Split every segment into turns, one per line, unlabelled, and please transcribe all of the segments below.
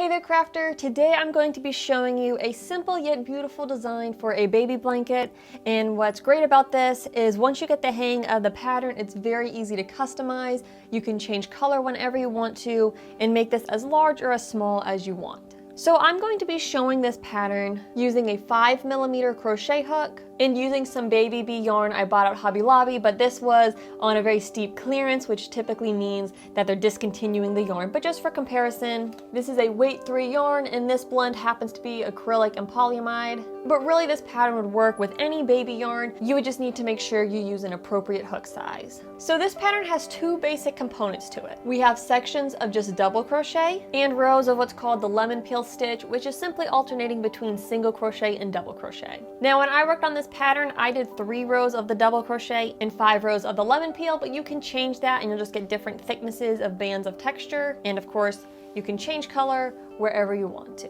Hey there crafter! Today I'm going to be showing you a simple yet beautiful design for a baby blanket, and what's great about this is once you get the hang of the pattern, it's very easy to customize. You can change color whenever you want to and make this as large or as small as you want. So I'm going to be showing this pattern using a 5mm crochet hook and using some baby bee yarn I bought at Hobby Lobby, but this was on a very steep clearance, which typically means that they're discontinuing the yarn. But just for comparison, this is a weight 3 yarn and this blend happens to be acrylic and polyamide. But really this pattern would work with any baby yarn. You would just need to make sure you use an appropriate hook size. So this pattern has two basic components to it. We have sections of just double crochet and rows of what's called the lemon peel stitch, which is simply alternating between single crochet and double crochet. Now when I worked on this pattern, I did 3 rows of the double crochet and 5 rows of the lemon peel, but you can change that and you'll just get different thicknesses of bands of texture. And of course, you can change color wherever you want to.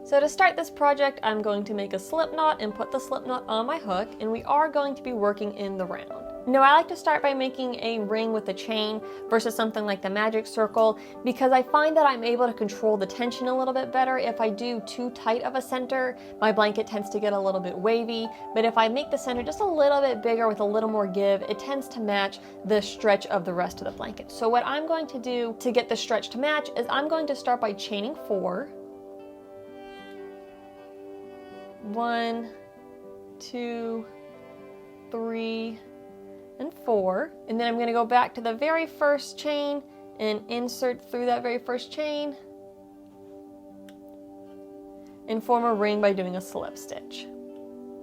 So to start this project, I'm going to make a slip knot and put the slip knot on my hook, and we are going to be working in the round. Now I like to start by making a ring with a chain versus something like the magic circle because I find that I'm able to control the tension a little bit better. If I do too tight of a center, my blanket tends to get a little bit wavy, but if I make the center just a little bit bigger with a little more give, it tends to match the stretch of the rest of the blanket. So what I'm going to do to get the stretch to match is I'm going to start by chaining 4. 1, 2, 3, and 4, and then I'm going to go back to the very first chain and insert through that very first chain and form a ring by doing a slip stitch.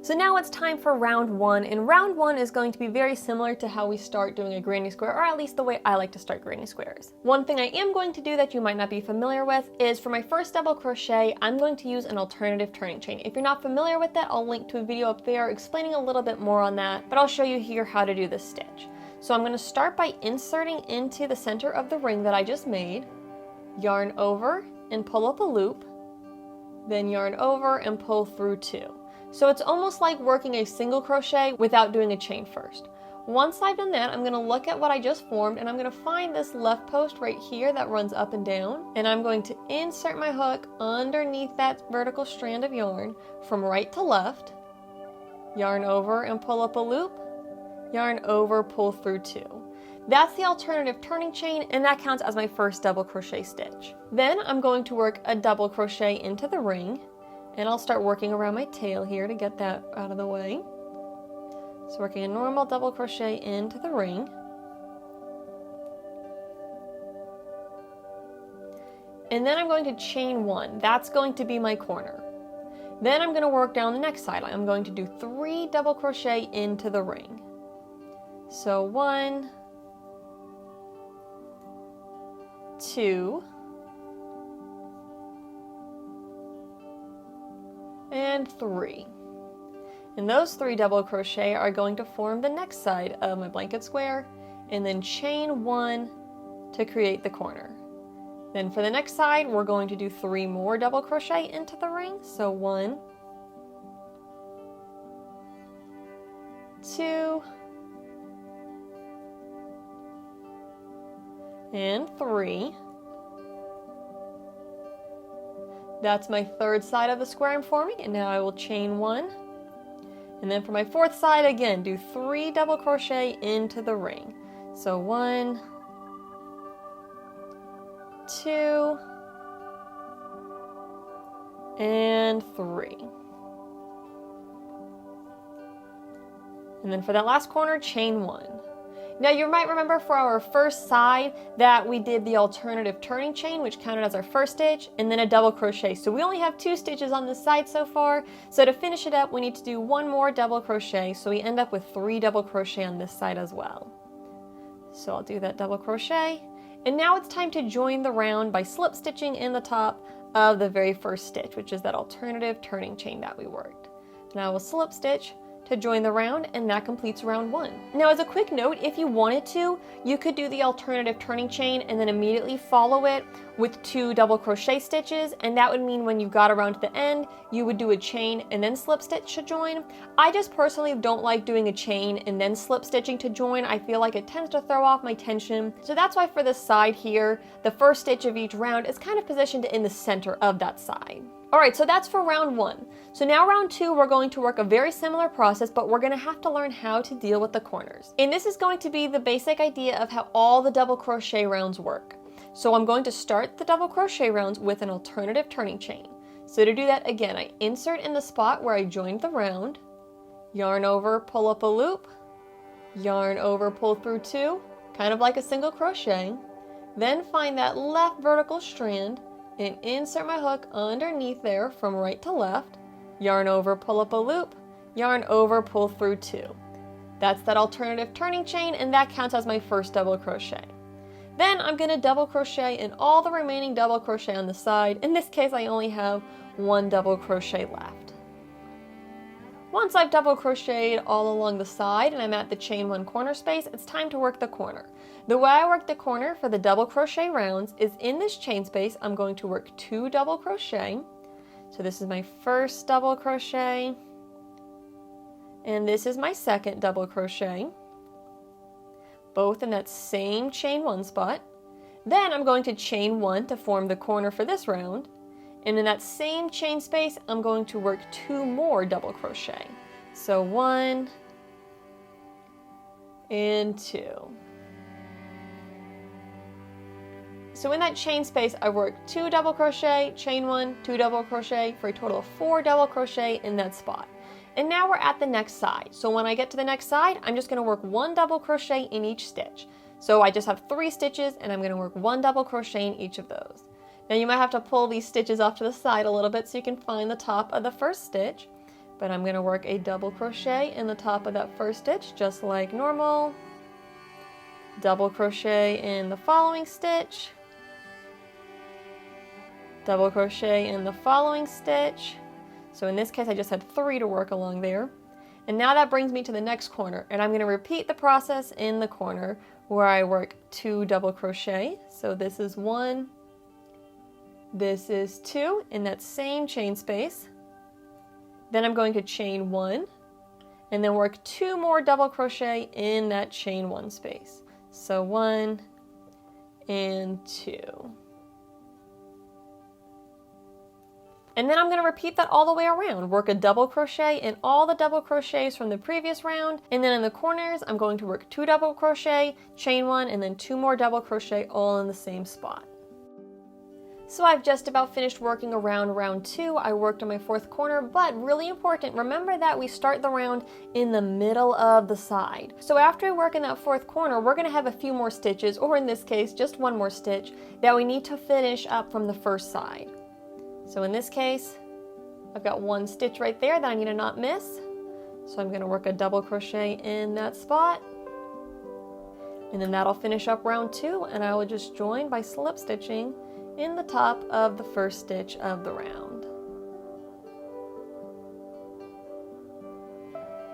So now it's time for round 1, and round 1 is going to be very similar to how we start doing a granny square, or at least the way I like to start granny squares. One thing I am going to do that you might not be familiar with is for my first double crochet, I'm going to use an alternative turning chain. If you're not familiar with that, I'll link to a video up there explaining a little bit more on that, but I'll show you here how to do this stitch. So I'm going to start by inserting into the center of the ring that I just made, yarn over and pull up a loop, then yarn over and pull through 2. So it's almost like working a single crochet without doing a chain first. Once I've done that, I'm going to look at what I just formed and I'm going to find this left post right here that runs up and down, and I'm going to insert my hook underneath that vertical strand of yarn from right to left, yarn over and pull up a loop, yarn over, pull through 2. That's the alternative turning chain, and that counts as my first double crochet stitch. Then I'm going to work a double crochet into the ring, and I'll start working around my tail here to get that out of the way. So working a normal double crochet into the ring. And then I'm going to chain 1. That's going to be my corner. Then I'm going to work down the next side. I'm going to do 3 double crochet into the ring. So 1, 2, and 3. And those 3 double crochet are going to form the next side of my blanket square, and then chain 1 to create the corner. Then for the next side, we're going to do 3 more double crochet into the ring. So 1, 2, and 3. That's my third side of the square I'm forming, and now I will chain 1. And then for my fourth side, again, do 3 double crochet into the ring. So 1, 2, and 3. And then for that last corner, chain 1. Now you might remember for our first side that we did the alternative turning chain, which counted as our first stitch, and then a double crochet. So we only have 2 stitches on this side so far. So to finish it up, we need to do 1 more double crochet. So we end up with 3 double crochet on this side as well. So I'll do that double crochet. And now it's time to join the round by slip stitching in the top of the very first stitch, which is that alternative turning chain that we worked. And I will slip stitch to join the round, and that completes round 1. Now, as a quick note, if you wanted to, you could do the alternative turning chain and then immediately follow it with 2 double crochet stitches, and that would mean when you got around to the end, you would do a chain and then slip stitch to join. I just personally don't like doing a chain and then slip stitching to join. I feel like it tends to throw off my tension. So that's why for this side here, the first stitch of each round is kind of positioned in the center of that side. Alright, so that's for round 1. So now round 2, we're going to work a very similar process, but we're going to have to learn how to deal with the corners. And this is going to be the basic idea of how all the double crochet rounds work. So I'm going to start the double crochet rounds with an alternative turning chain. So to do that, again, I insert in the spot where I joined the round, yarn over, pull up a loop, yarn over, pull through 2, kind of like a single crochet, then find that left vertical strand, and insert my hook underneath there from right to left, yarn over, pull up a loop, yarn over, pull through 2. That's that alternative turning chain, and that counts as my first double crochet. Then I'm going to double crochet in all the remaining double crochet on the side. In this case, I only have 1 double crochet left. Once I've double crocheted all along the side and I'm at the chain 1 corner space, it's time to work the corner. The way I work the corner for the double crochet rounds is in this chain space, I'm going to work 2 double crochet. So this is my first double crochet, and this is my second double crochet, both in that same chain 1 spot. Then I'm going to chain 1 to form the corner for this round, and in that same chain space, I'm going to work 2 more double crochet. So 1 and 2. So in that chain space, I worked 2 double crochet, chain 1, 2 double crochet for a total of 4 double crochet in that spot. And now we're at the next side. So when I get to the next side, I'm just going to work 1 double crochet in each stitch. So I just have 3 stitches, and I'm going to work 1 double crochet in each of those. Now you might have to pull these stitches off to the side a little bit so you can find the top of the first stitch. But I'm going to work a double crochet in the top of that first stitch, just like normal. Double crochet in the following stitch. Double crochet in the following stitch. So in this case, I just had 3 to work along there. And now that brings me to the next corner, and I'm going to repeat the process in the corner where I work 2 double crochet. So this is 1, this is 2 in that same chain space. Then I'm going to chain 1 and then work 2 more double crochet in that chain 1 space. So 1 and 2. And then I'm going to repeat that all the way around. Work a double crochet in all the double crochets from the previous round, and then in the corners I'm going to work 2 double crochet, chain 1, and then 2 more double crochet all in the same spot. So I've just about finished working around round 2. I worked on my 4th corner, but really important, remember that we start the round in the middle of the side. So after we work in that 4th corner, we're going to have a few more stitches, or in this case, just 1 more stitch, that we need to finish up from the first side. So in this case, I've got 1 stitch right there that I need to not miss. So I'm going to work a double crochet in that spot. And then that'll finish up round 2, and I will just join by slip stitching in the top of the first stitch of the round.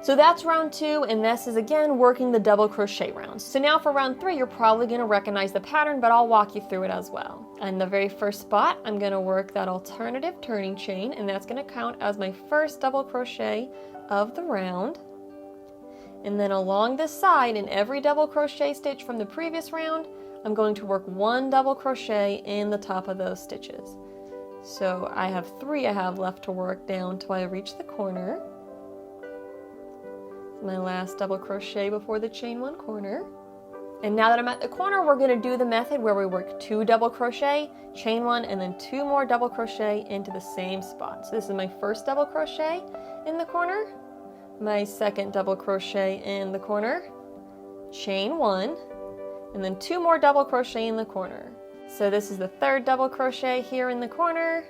So that's round 2, and this is again working the double crochet rounds. So now for round 3, you're probably going to recognize the pattern, but I'll walk you through it as well. In the very first spot, I'm going to work that alternative turning chain, and that's going to count as my first double crochet of the round. And then along this side, in every double crochet stitch from the previous round, I'm going to work 1 double crochet in the top of those stitches. So I have 3 I have left to work down till I reach the corner. My last double crochet before the chain 1 corner. And now that I'm at the corner, we're going to do the method where we work 2 double crochet, chain 1, and then 2 more double crochet into the same spot. So this is my first double crochet in the corner, my second double crochet in the corner, chain 1, and then 2 more double crochet in the corner. So this is the 3rd double crochet here in the corner,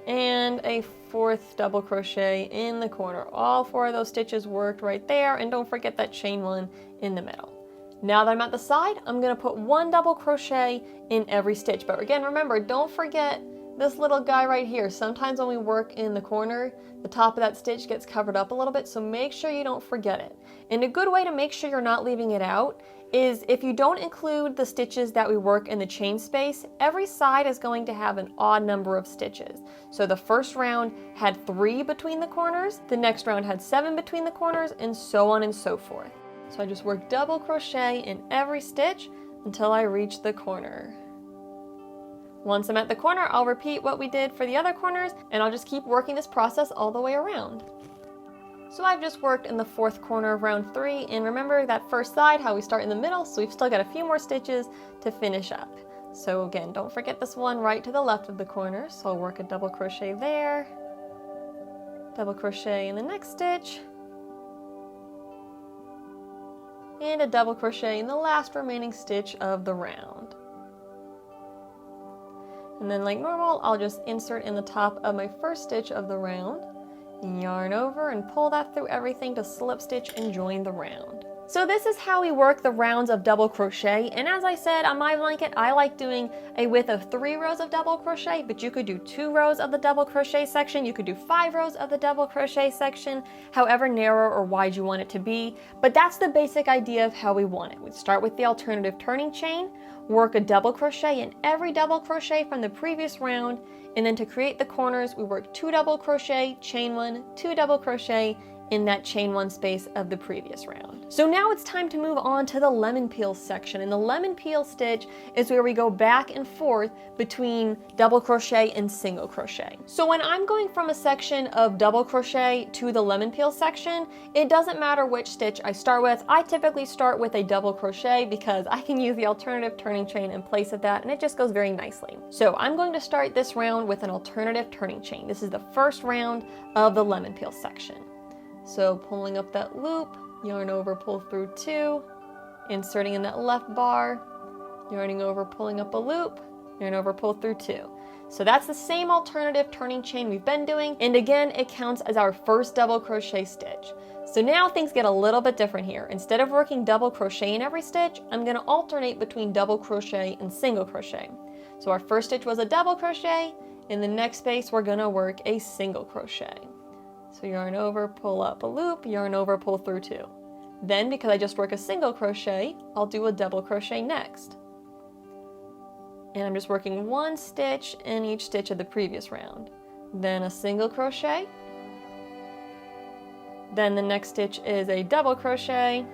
and a 4th double crochet in the corner. All 4 of those stitches worked right there, and don't forget that chain 1 in the middle. Now that I'm at the side, I'm going to put 1 double crochet in every stitch. But again, remember, don't forget this little guy right here, sometimes when we work in the corner, the top of that stitch gets covered up a little bit, so make sure you don't forget it. And a good way to make sure you're not leaving it out is if you don't include the stitches that we work in the chain space, every side is going to have an odd number of stitches. So the first round had 3 between the corners, the next round had 7 between the corners, and so on and so forth. So I just work double crochet in every stitch until I reach the corner. Once I'm at the corner, I'll repeat what we did for the other corners, and I'll just keep working this process all the way around. So I've just worked in the 4th corner of round 3, and remember that first side, how we start in the middle, so we've still got a few more stitches to finish up. So again, don't forget this one right to the left of the corner, so I'll work a double crochet there, double crochet in the next stitch, and a double crochet in the last remaining stitch of the round. And then like normal, I'll just insert in the top of my first stitch of the round, yarn over and pull that through everything to slip stitch and join the round. So this is how we work the rounds of double crochet, and as I said, on my blanket I like doing a width of 3 rows of double crochet, but you could do 2 rows of the double crochet section, you could do 5 rows of the double crochet section, however narrow or wide you want it to be, but that's the basic idea of how we want it. We start with the alternative turning chain, work a double crochet in every double crochet from the previous round, and then to create the corners we work 2 double crochet, chain 1, 2 double crochet in that chain 1 space of the previous round. So now it's time to move on to the lemon peel section, and the lemon peel stitch is where we go back and forth between double crochet and single crochet. So when I'm going from a section of double crochet to the lemon peel section, it doesn't matter which stitch I start with. I typically start with a double crochet because I can use the alternative turning chain in place of that, and it just goes very nicely. So I'm going to start this round with an alternative turning chain. This is the first round of the lemon peel section. So pulling up that loop, yarn over, pull through 2, inserting in that left bar, yarning over, pulling up a loop, yarn over, pull through 2. So that's the same alternative turning chain we've been doing, and again, it counts as our first double crochet stitch. So now things get a little bit different here. Instead of working double crochet in every stitch, I'm going to alternate between double crochet and single crochet. So our first stitch was a double crochet, in the next space we're going to work a single crochet. So yarn over, pull up a loop, yarn over, pull through 2. Then because I just work a single crochet, I'll do a double crochet next. And I'm just working 1 stitch in each stitch of the previous round. Then a single crochet. Then the next stitch is a double crochet.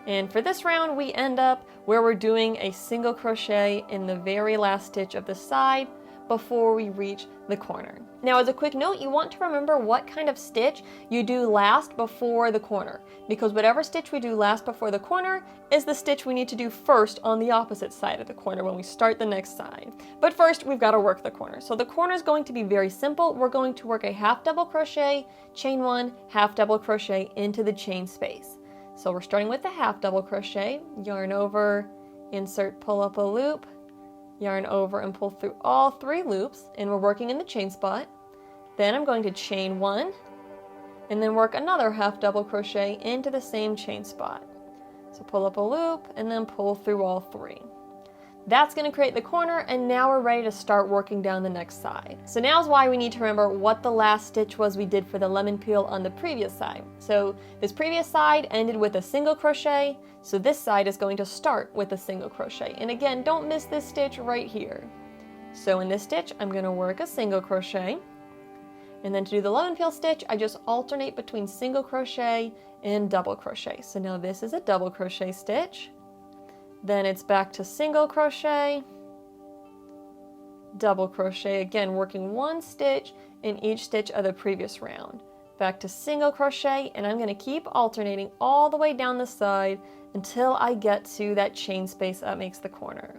And for this round, we end up where we're doing a single crochet in the very last stitch of the side before we reach the corner. Now, as a quick note, you want to remember what kind of stitch you do last before the corner, because whatever stitch we do last before the corner is the stitch we need to do first on the opposite side of the corner when we start the next side. But first, we've got to work the corner. So the corner is going to be very simple. We're going to work a half double crochet, chain 1, half double crochet into the chain space. So we're starting with the half double crochet, yarn over, insert, pull up a loop, yarn over and pull through all 3 loops, and we're working in the chain spot. Then I'm going to chain 1 and then work another half double crochet into the same chain spot. So pull up a loop and then pull through all 3. That's going to create the corner, and now we're ready to start working down the next side. So now's why we need to remember what the last stitch was we did for the lemon peel on the previous side. So this previous side ended with a single crochet, so this side is going to start with a single crochet. And again, don't miss this stitch right here. So in this stitch, I'm going to work a single crochet, and then to do the lemon peel stitch, I just alternate between single crochet and double crochet. So now this is a double crochet stitch. Then it's back to single crochet, double crochet, again working 1 stitch in each stitch of the previous round. Back to single crochet, and I'm going to keep alternating all the way down the side until I get to that chain space that makes the corner.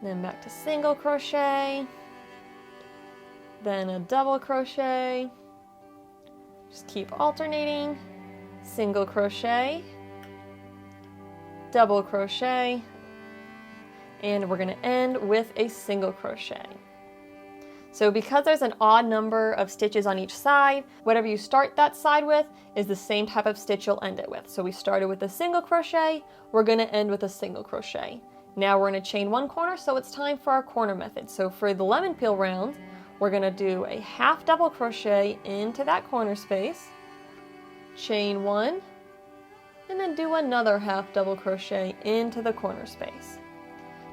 Then back to single crochet, then a double crochet, just keep alternating, single crochet, double crochet, and we're going to end with a single crochet. So because there's an odd number of stitches on each side, whatever you start that side with is the same type of stitch you'll end it with. So we started with a single crochet, we're going to end with a single crochet. Now we're going to chain one corner, so it's time for our corner method. So for the lemon peel round, we're going to do a half double crochet into that corner space, chain one, and then do another half double crochet into the corner space.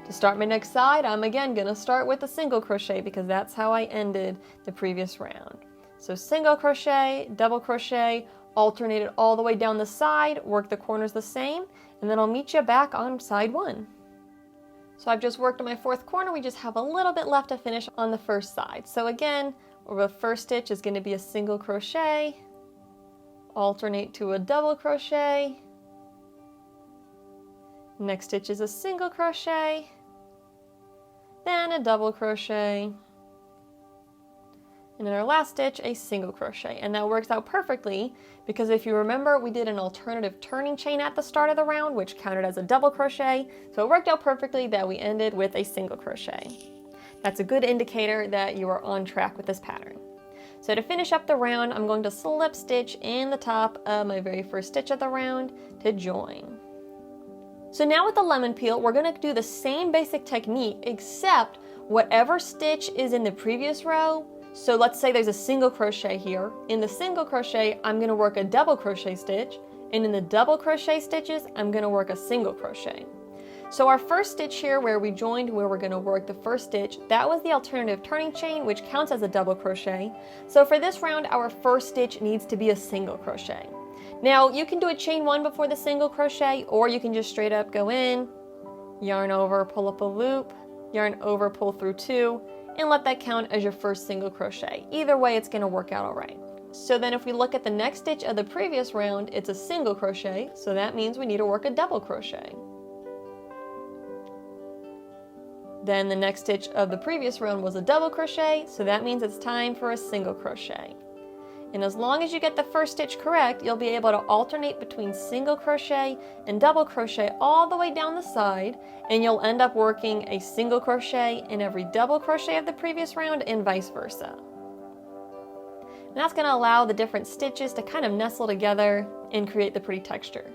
To start my next side, I'm again going to start with a single crochet because that's how I ended the previous round. So single crochet, double crochet, alternate it all the way down the side, work the corners the same, and then I'll meet you back on side one. So I've just worked on my fourth corner, we just have a little bit left to finish on the first side. So again, the first stitch is going to be a single crochet, alternate to a double crochet, next stitch is a single crochet, then a double crochet, and in our last stitch, a single crochet. And that works out perfectly because if you remember, we did an alternative turning chain at the start of the round, which counted as a double crochet. So it worked out perfectly that we ended with a single crochet. That's a good indicator that you are on track with this pattern. So to finish up the round, I'm going to slip stitch in the top of my very first stitch of the round to join. So now with the lemon peel, we're going to do the same basic technique, except whatever stitch is in the previous row. So let's say there's a single crochet here. In the single crochet, I'm going to work a double crochet stitch, and in the double crochet stitches, I'm going to work a single crochet. So our first stitch here where we joined, where we're going to work the first stitch, that was the alternative turning chain, which counts as a double crochet. So for this round, our first stitch needs to be a single crochet. Now you can do a chain one before the single crochet, or you can just straight up go in, yarn over, pull up a loop, yarn over, pull through two, and let that count as your first single crochet. Either way, it's going to work out all right. So then if we look at the next stitch of the previous round, it's a single crochet, so that means we need to work a double crochet. Then the next stitch of the previous round was a double crochet, so that means it's time for a single crochet. And as long as you get the first stitch correct, you'll be able to alternate between single crochet and double crochet all the way down the side, and you'll end up working a single crochet in every double crochet of the previous round and vice versa. And that's going to allow the different stitches to kind of nestle together and create the pretty texture.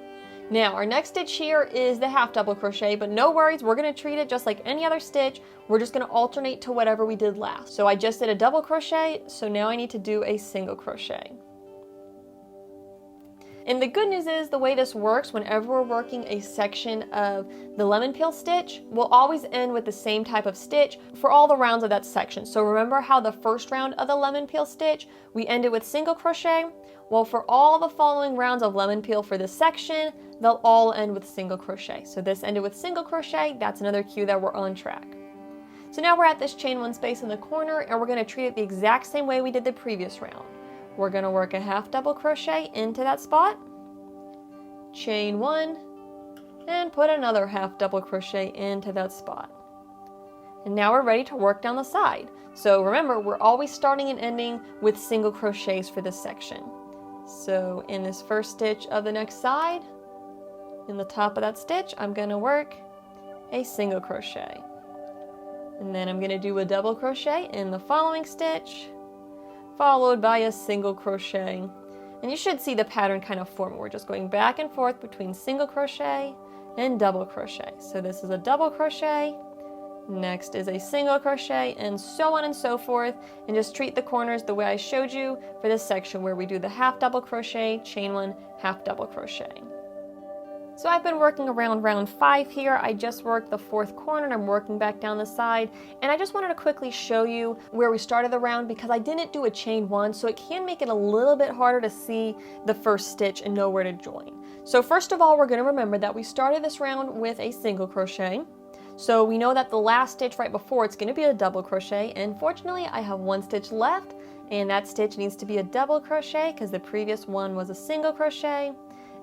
Now our next stitch here is the half double crochet, but no worries, we're going to treat it just like any other stitch. We're just going to alternate to whatever we did last. So I just did a double crochet, so now I need to do a single crochet. And the good news is the way this works, whenever we're working a section of the lemon peel stitch, we'll always end with the same type of stitch for all the rounds of that section. So remember how the first round of the lemon peel stitch, we ended with single crochet? Well, for all the following rounds of lemon peel for this section, they'll all end with single crochet. So this ended with single crochet, that's another cue that we're on track. So now we're at this chain one space in the corner, and we're going to treat it the exact same way we did the previous round. We're going to work a half double crochet into that spot, chain one, and put another half double crochet into that spot. And now we're ready to work down the side. So remember, we're always starting and ending with single crochets for this section. So in this first stitch of the next side, in the top of that stitch, I'm going to work a single crochet. And then I'm going to do a double crochet in the following stitch, followed by a single crochet. And you should see the pattern kind of form. We're just going back and forth between single crochet and double crochet. So this is a double crochet, next is a single crochet, and so on and so forth. And just treat the corners the way I showed you for this section where we do the half double crochet, chain one, half double crochet. So I've been working around round 5 here. I just worked the fourth corner and I'm working back down the side. And I just wanted to quickly show you where we started the round because I didn't do a chain one, so it can make it a little bit harder to see the first stitch and know where to join. So first of all, we're going to remember that we started this round with a single crochet. So we know that the last stitch right before it's going to be a double crochet, and fortunately I have one stitch left, and that stitch needs to be a double crochet because the previous one was a single crochet.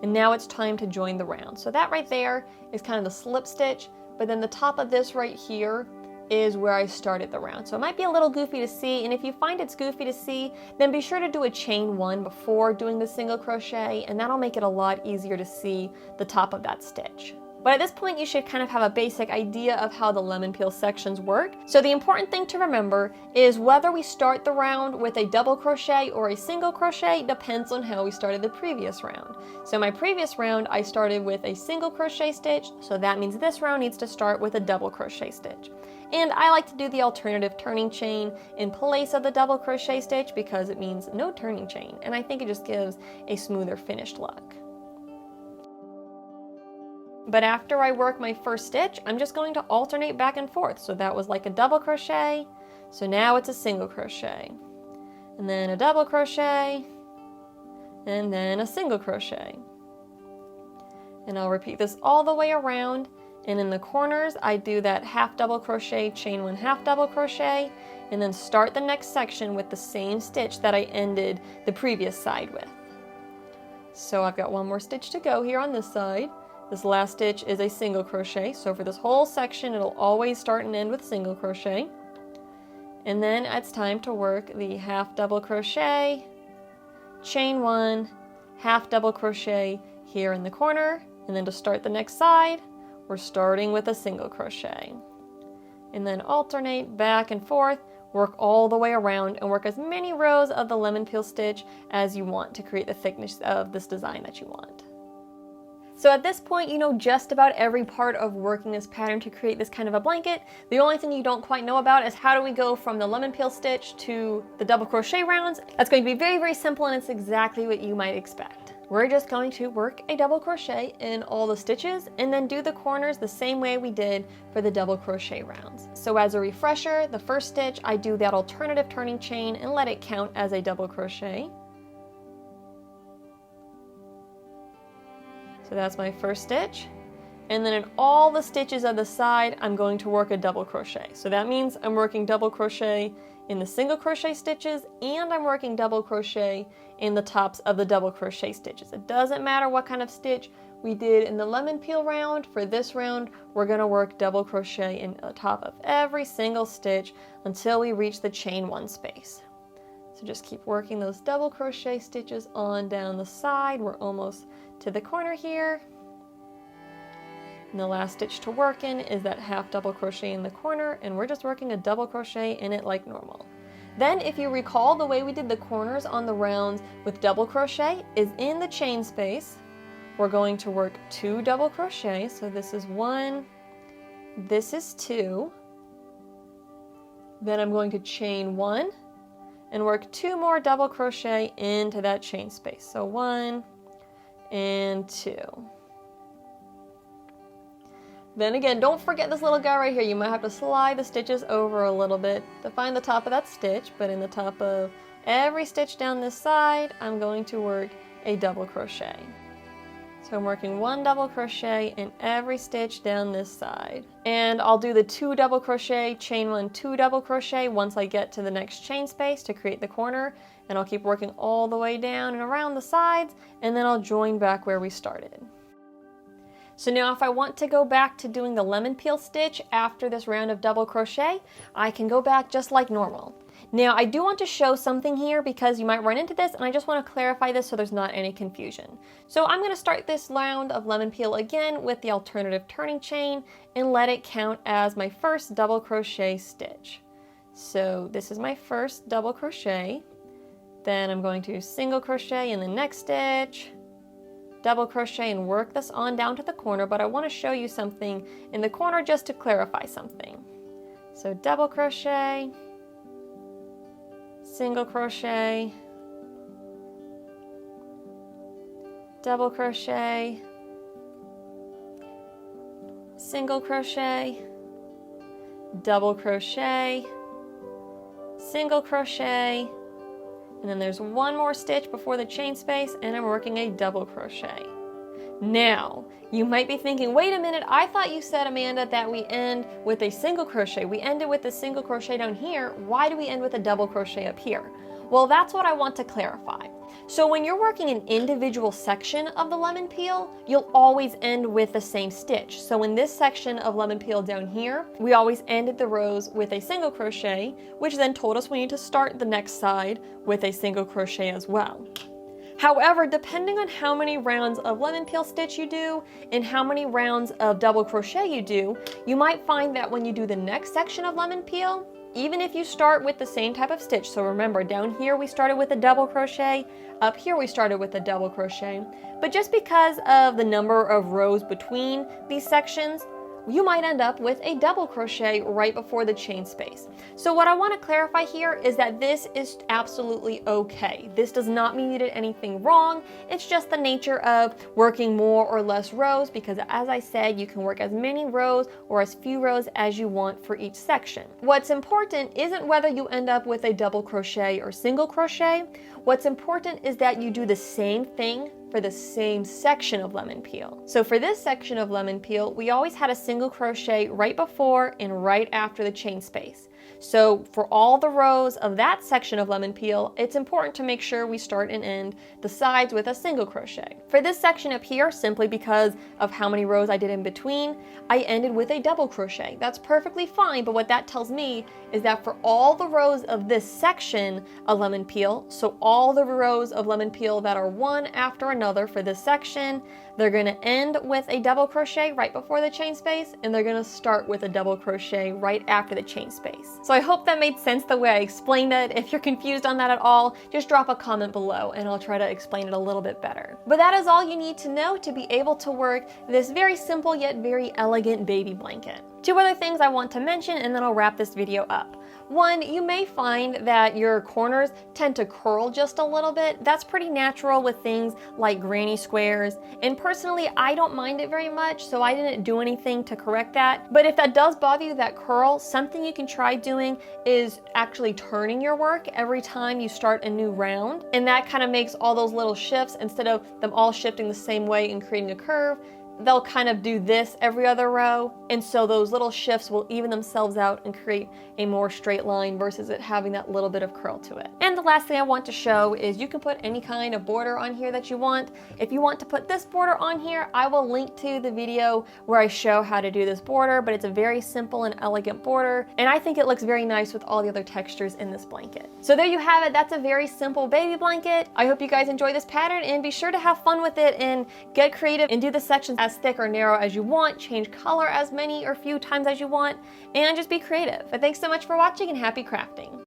And now it's time to join the round. So that right there is kind of the slip stitch, but then the top of this right here is where I started the round. So it might be a little goofy to see, and if you find it's goofy to see, then be sure to do a chain one before doing the single crochet, and that'll make it a lot easier to see the top of that stitch. But at this point, you should kind of have a basic idea of how the lemon peel sections work. So the important thing to remember is whether we start the round with a double crochet or a single crochet depends on how we started the previous round. So my previous round, I started with a single crochet stitch, so that means this round needs to start with a double crochet stitch. And I like to do the alternative turning chain in place of the double crochet stitch because it means no turning chain, and I think it just gives a smoother finished look. But after I work my first stitch, I'm just going to alternate back and forth. So that was like a double crochet, so now it's a single crochet, and then a double crochet, and then a single crochet. And I'll repeat this all the way around. And in the corners, I do that half double crochet, chain one half double crochet, and then start the next section with the same stitch that I ended the previous side with. So I've got one more stitch to go here on this side. This last stitch is a single crochet, so for this whole section, it'll always start and end with single crochet. And then it's time to work the half double crochet, chain one, half double crochet here in the corner, and then to start the next side, we're starting with a single crochet. And then alternate back and forth, work all the way around, and work as many rows of the lemon peel stitch as you want to create the thickness of this design that you want. So at this point, you know just about every part of working this pattern to create this kind of a blanket. The only thing you don't quite know about is how do we go from the lemon peel stitch to the double crochet rounds. That's going to be very, very simple, and it's exactly what you might expect. We're just going to work a double crochet in all the stitches and then do the corners the same way we did for the double crochet rounds. So as a refresher, the first stitch, I do that alternative turning chain and let it count as a double crochet. So that's my first stitch. And then in all the stitches of the side, I'm going to work a double crochet. So that means I'm working double crochet in the single crochet stitches, and I'm working double crochet in the tops of the double crochet stitches. It doesn't matter what kind of stitch we did in the lemon peel round. For this round, we're going to work double crochet in the top of every single stitch until we reach the chain one space. So just keep working those double crochet stitches on down the side. We're almost to the corner here. And the last stitch to work in is that half double crochet in the corner, and we're just working a double crochet in it like normal. Then if you recall, the way we did the corners on the rounds with double crochet is in the chain space. We're going to work 2 double crochet. So this is 1, this is 2. Then I'm going to chain 1 and work 2 more double crochet into that chain space. So 1 and 2. Then again, don't forget this little guy right here. You might have to slide the stitches over a little bit to find the top of that stitch, but in the top of every stitch down this side, I'm going to work a double crochet. So I'm working 1 double crochet in every stitch down this side. And I'll do the 2 double crochet, chain 1, 2 double crochet once I get to the next chain space to create the corner. And I'll keep working all the way down and around the sides, and then I'll join back where we started. So now if I want to go back to doing the lemon peel stitch after this round of double crochet, I can go back just like normal. Now I do want to show something here because you might run into this, and I just want to clarify this so there's not any confusion. So I'm going to start this round of lemon peel again with the alternative turning chain and let it count as my first double crochet stitch. So this is my first double crochet. Then I'm going to single crochet in the next stitch, double crochet, and work this on down to the corner, but I want to show you something in the corner just to clarify something. So double crochet, single crochet, double crochet, single crochet, double crochet, single crochet, and then there's one more stitch before the chain space, and I'm working a double crochet. Now, you might be thinking, wait a minute, I thought you said, Amanda, that we end with a single crochet. We ended with a single crochet down here. Why do we end with a double crochet up here? Well, that's what I want to clarify. So when you're working an individual section of the lemon peel, you'll always end with the same stitch. So in this section of lemon peel down here, we always ended the rows with a single crochet, which then told us we need to start the next side with a single crochet as well. However, depending on how many rounds of lemon peel stitch you do and how many rounds of double crochet you do, you might find that when you do the next section of lemon peel, even if you start with the same type of stitch, so remember down here we started with a double crochet, up here we started with a double crochet, but just because of the number of rows between these sections, you might end up with a double crochet right before the chain space. So what I want to clarify here is that this is absolutely okay. This does not mean you did anything wrong. It's just the nature of working more or less rows, because as I said, you can work as many rows or as few rows as you want for each section. What's important isn't whether you end up with a double crochet or single crochet. What's important is that you do the same thing for the same section of lemon peel. So for this section of lemon peel, we always had a single crochet right before and right after the chain space. So for all the rows of that section of lemon peel, it's important to make sure we start and end the sides with a single crochet. For this section up here, simply because of how many rows I did in between, I ended with a double crochet. That's perfectly fine, but what that tells me is that for all the rows of this section of lemon peel, so all the rows of lemon peel that are one after another for this section, they're going to end with a double crochet right before the chain space, and they're going to start with a double crochet right after the chain space. So I hope that made sense the way I explained it. If you're confused on that at all, just drop a comment below and I'll try to explain it a little bit better. But that is all you need to know to be able to work this very simple yet very elegant baby blanket. Two other things I want to mention and then I'll wrap this video up. One, you may find that your corners tend to curl just a little bit. That's pretty natural with things like granny squares. And personally, I don't mind it very much, so I didn't do anything to correct that. But if that does bother you, that curl, something you can try doing is actually turning your work every time you start a new round. And that kind of makes all those little shifts, instead of them all shifting the same way and creating a curve, they'll kind of do this every other row, and so those little shifts will even themselves out and create a more straight line versus it having that little bit of curl to it. And the last thing I want to show is you can put any kind of border on here that you want. If you want to put this border on here, I will link to the video where I show how to do this border, but it's a very simple and elegant border, and I think it looks very nice with all the other textures in this blanket. So there you have it. That's a very simple baby blanket. I hope you guys enjoy this pattern, and be sure to have fun with it and get creative and do the sections as thick or narrow as you want, change color as many or few times as you want, and just be creative. But thanks so much for watching and happy crafting.